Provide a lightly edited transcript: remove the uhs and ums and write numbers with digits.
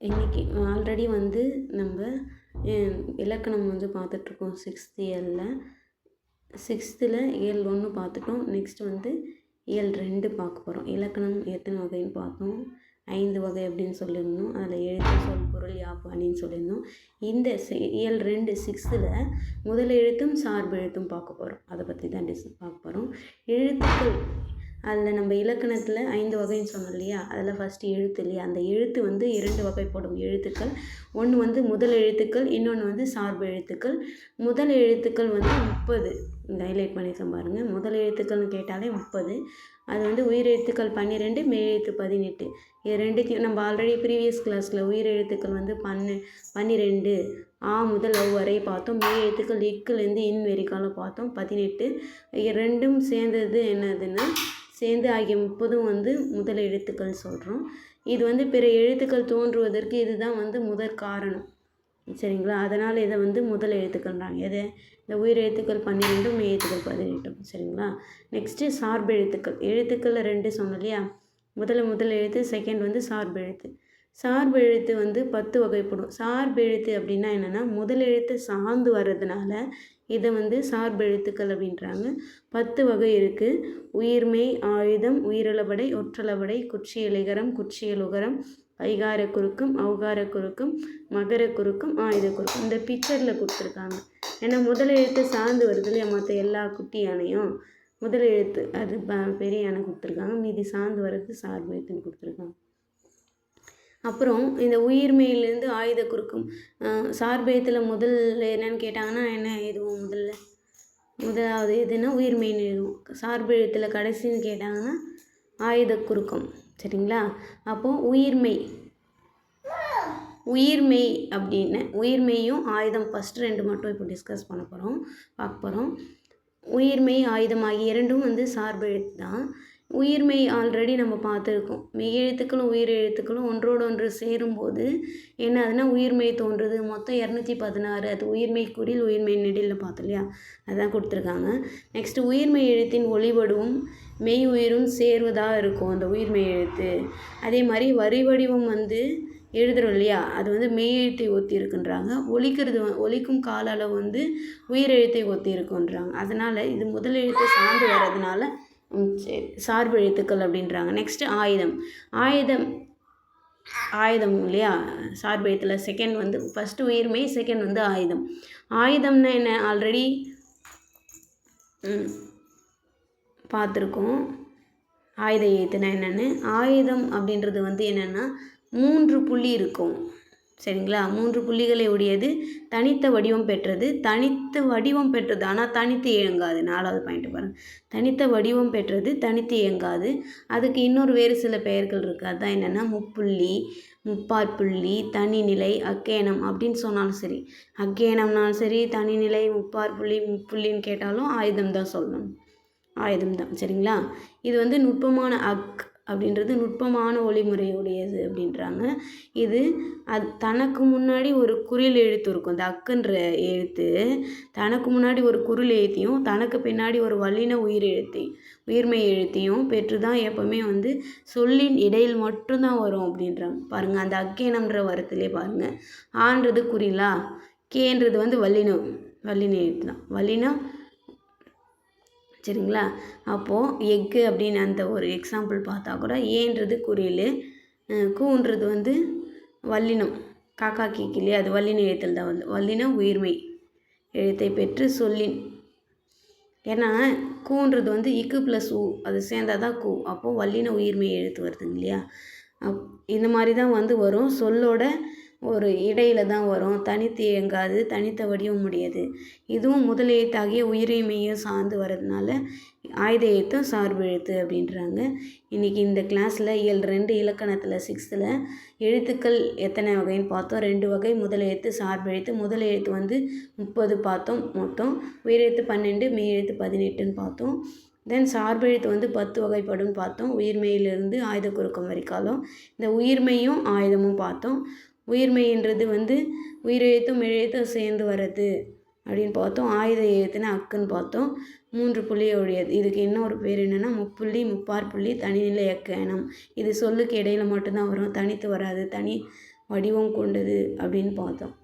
இன்றைக்கி ஆல்ரெடி வந்து நம்ம இலக்கணம் வந்து பார்த்துட்ருக்கோம் 6th இயரில். 6th இயல் 1 பார்த்துட்டோம். நெக்ஸ்ட் வந்து இயல் 2 பார்க்க போகிறோம். இலக்கணம் எத்தனை வகைன்னு பார்த்தோம். 5 வகை அப்படின்னு சொல்லியிருந்தோம். அதில் எழுத்து, சொல், பொருள், யாப்பானின்னு சொல்லியிருந்தோம். இந்த இயல் 2 6th முதல் எழுத்தும் சார்பு எழுத்தும் பார்க்க போகிறோம். அதை பற்றி தான் பார்க்க போகிறோம். எழுத்துக்கள் அதில் நம்ம இலக்கணத்தில் 5 வகைன்னு சொன்னோம் இல்லையா, அதில் ஃபஸ்ட்டு எழுத்து இல்லையா, அந்த எழுத்து வந்து 2 வகைப்படும் எழுத்துக்கள். ஒன்று வந்து முதல் எழுத்துக்கள், இன்னொன்று வந்து சார்பு எழுத்துக்கள். முதல் எழுத்துக்கள் வந்து 30. இங்கே ஹைலைட் பண்ணியிருக்கேன் பாருங்கள். முதல் எழுத்துக்கள்னு கேட்டாலே 30. அது வந்து உயிர் எழுத்துக்கள் 12, மெய் எழுத்து 18. இது ரெண்டுத்தையும் நம்ம ஆல்ரெடி ப்ரீவியஸ் கிளாஸில் உயிர் எழுத்துக்கள் வந்து 12 ஆ முதல் அவ் வரை பார்த்தோம். மெய் எழுத்துக்கள் இக்குலேருந்து இன் வரைக்காலும் பார்த்தோம் 18. ரெண்டும் சேர்ந்தது என்னதுன்னா சேர்ந்து ஆகிய 30 வந்து முதல் எழுத்துக்கள் சொல்கிறோம். இது வந்து பிற எழுத்துக்கள் தோன்றுவதற்கு இதுதான் வந்து முதற் காரணம். சரிங்களா? அதனால் இதை வந்து முதல் எழுத்துக்கள்ன்றாங்க. எது? இந்த உயிர் எழுத்துக்கள் 12, மெய் எழுத்துக்கள் 18. சரிங்களா? நெக்ஸ்ட்டு சார்பு எழுத்துக்கள். எழுத்துக்களில் 2 சொன்னோம் இல்லையா, முதல் எழுத்து, செகண்ட் வந்து சார்பு எழுத்து. சார்பு எழுத்து வந்து 10 வகைப்படும். சார்பு எழுத்து அப்படின்னா என்னென்னா முதல் எழுத்து சார்ந்து வர்றதுனால இதை வந்து சார்பு எழுத்துக்கள் அப்படின்றாங்க. 10 வகை இருக்குது. உயிர்மெய், ஆயுதம், உயிரிழபடை, ஒற்றளபடை, குற்றியலிகரம், குற்றியலுகரம், ஐகார குறுக்கம், ஔகார குறுக்கம், மகர குறுக்கம், ஆயுத குறுக்கம். இந்த பிக்சரில் கொடுத்துருக்காங்க. ஏன்னா முதல் எழுத்து சார்ந்து வருது இல்லையா, மற்ற எல்லா குட்டி யானையும் முதல் எழுத்து அது பெரிய யானை கொடுத்துருக்காங்க. மீதி சார்ந்து வர்றது சார்பு எழுத்துன்னு கொடுத்துருக்காங்க. அப்புறம் இந்த உயிர்மெயிலேருந்து ஆயுத குறுக்கம். சார்பேத்தில் முதல் என்னன்னு கேட்டாங்கன்னா என்ன எழுதுவோம்? முதலாவது எதுனா உயிர்மெய்ன்னு எழுதுவோம். சார்பு எழுத்தில் கடைசின்னு கேட்டாங்கன்னா ஆயுத குறுக்கம். சரிங்களா? அப்போது உயிர்மெய் அப்படின்னு உயிர்மெய்யும் ஆயுதம் ஃபஸ்ட்டு 2 மட்டும் இப்போ டிஸ்கஸ் பண்ண போகிறோம், பார்க்க போகிறோம். உயிர்மெய், ஆயுதம் ஆகிய இரண்டும் வந்து சார்பு எழுத்து தான். உயிர்மெய் ஆல்ரெடி நம்ம பார்த்துருக்கோம். மெய் எழுத்துக்களும் உயிர் எழுத்துக்களும் ஒன்றோடு ஒன்று சேரும்போது என்ன ஆகுதுன்னா உயிர்மெய் தோன்றுது. மொத்தம் 216. அது உயிர்மெய் குறில், உயிர்மெய் நெடில்னு பார்த்தோம் இல்லையா, அதான் கொடுத்துருக்காங்க. நெக்ஸ்ட்டு உயிர்மெய் எழுத்தின் ஒளிவடிவம் மெய் உயிரும் சேர்வதாக இருக்கும் அந்த உயிர்மெய் எழுத்து. அதே மாதிரி வரி வடிவம் வந்து எழுதுகிறோம் இல்லையா, அது வந்து மெய் எழுத்தை ஒத்தி இருக்குன்றாங்க. ஒலிக்கும் கால அளவு வந்து உயிர் எழுத்தை ஒத்தி இருக்குன்றாங்க. அதனால் இது முதல் எழுத்தை சார்ந்து வர்றதுனால சார்பு எழுத்துக்கள் அப்படின்றாங்க. நெக்ஸ்ட்டு ஆயுதம் இல்லையா, சார்பு எழுத்தில் செகண்ட் வந்து ஃபஸ்ட்டு உயிர்மெய், செகண்ட் வந்து ஆயுதம். ஆயுதம்னா என்ன ஆல்ரெடி பார்த்துருக்கோம். ஆயுத எழுத்துனா என்னென்னு. ஆயுதம் அப்படின்றது வந்து என்னென்னா 3 புள்ளி இருக்கும். சரிங்களா? 3 புள்ளிகளை உடையது, தனித்த வடிவம் பெற்றது. ஆனால் தனித்து இயங்காது. 4வது பாயிண்ட் பாருங்கள். தனித்த வடிவம் பெற்றது, தனித்து இயங்காது. அதுக்கு இன்னொரு வேறு சில பெயர்கள் இருக்குது. அதுதான் என்னென்னா முப்புள்ளி, முப்பாற்புள்ளி, தனிநிலை, அக்கேனம் அப்படின்னு சொன்னாலும் சரி, அக்கேனம்னாலும் சரி, தனிநிலை, முப்பாற்புள்ளி, முப்புள்ளின்னு கேட்டாலும் ஆயுதம் தான் சொல்லணும். ஆயுதம் தான். சரிங்களா? இது வந்து நுட்பமான அப்படின்றது நுட்பமான ஒளிமுறையுடையது அப்படின்றாங்க. இது தனக்கு முன்னாடி ஒரு குறில் எழுத்து இருக்கும். இந்த அக்குன்ற எழுத்து தனக்கு முன்னாடி ஒரு குரில் எழுத்தையும் தனக்கு பின்னாடி ஒரு வல்லின உயிர்மெய் எழுத்தையும் பெற்று தான் எப்போவுமே வந்து சொல்லின் இடையில் மட்டும்தான் வரும் அப்படின்றாங்க. பாருங்கள், அந்த அக்கேனம்ன்ற வரத்துலேயே பாருங்கள். ஆன்றது குறிலா, கேன்றது வந்து வல்லின எழுத்து தான். வல்லினம். சரிங்களா? அப்போது எக்கு அப்படின்னு அந்த ஒரு எக்ஸாம்பிள் பார்த்தா கூட ஏன்றது குறில், கூன்றது வந்து வல்லினம். காக்கா கீக்கிலே அது வல்லின எழுத்தில் தான் வந்து வல்லினம் உயிர்மெய் எழுத்தை பெற்று சொல்லின். ஏன்னா கூன்றது வந்து இக்கு ப்ளஸ் ஊ அது சேர்ந்தால் தான் கூ. அப்போது வல்லின உயிர்மெய் எழுத்து வருதுங்க இல்லையா. இந்த மாதிரி தான் வந்து வரும். சொல்லோட ஒரு இடையில தான் வரும். தனித்து இயங்காது, தனித்த வடிவம் உடையது. இதுவும் முதல் எழுத்தாகிய உயிர்மெய்யும் சார்ந்து வர்றதுனால ஆயுத எழுத்தும் சார்பு எழுத்து அப்படின்றாங்க. இன்றைக்கி இந்த கிளாஸில் இயல் 2 இலக்கணத்தில் 6th எழுத்துக்கள் எத்தனை வகைன்னு பார்த்தோம். 2 வகை. முதல் எழுத்து சார்பு எழுத்து. முதல் எழுத்து வந்து 30 பார்த்தோம் மொத்தம். உயிர் எழுத்து 12, மெய் எழுத்து 18ன்னு பார்த்தோம். தென் சார்பு எழுத்து வந்து 10 வகைப்படும் பார்த்தோம். உயிர்மெயிலிருந்து ஆயுத குறுக்கம் வரைக்காலும். இந்த உயிர்மெய்யும் ஆயுதமும் பார்த்தோம். உயிர்மெய்ன்றது வந்து உயிரெழுத்தும் மெய்யெழுத்தும் சேர்ந்து வர்றது அப்படின்னு பார்த்தோம். ஆயுத எழுத்துனா அக்குன்னு பார்த்தோம். 3 புள்ளியை உடையது. இதுக்கு இன்னொரு பேர் என்னென்னா முப்புள்ளி, முப்பாற்புள்ளி, தனிநிலை, அக்கேனம். இது சொல்லுக்கு இடையில மட்டும்தான் வரும், தனித்து வராது. வடிவம் கொண்டது அப்படின்னு பார்த்தோம்.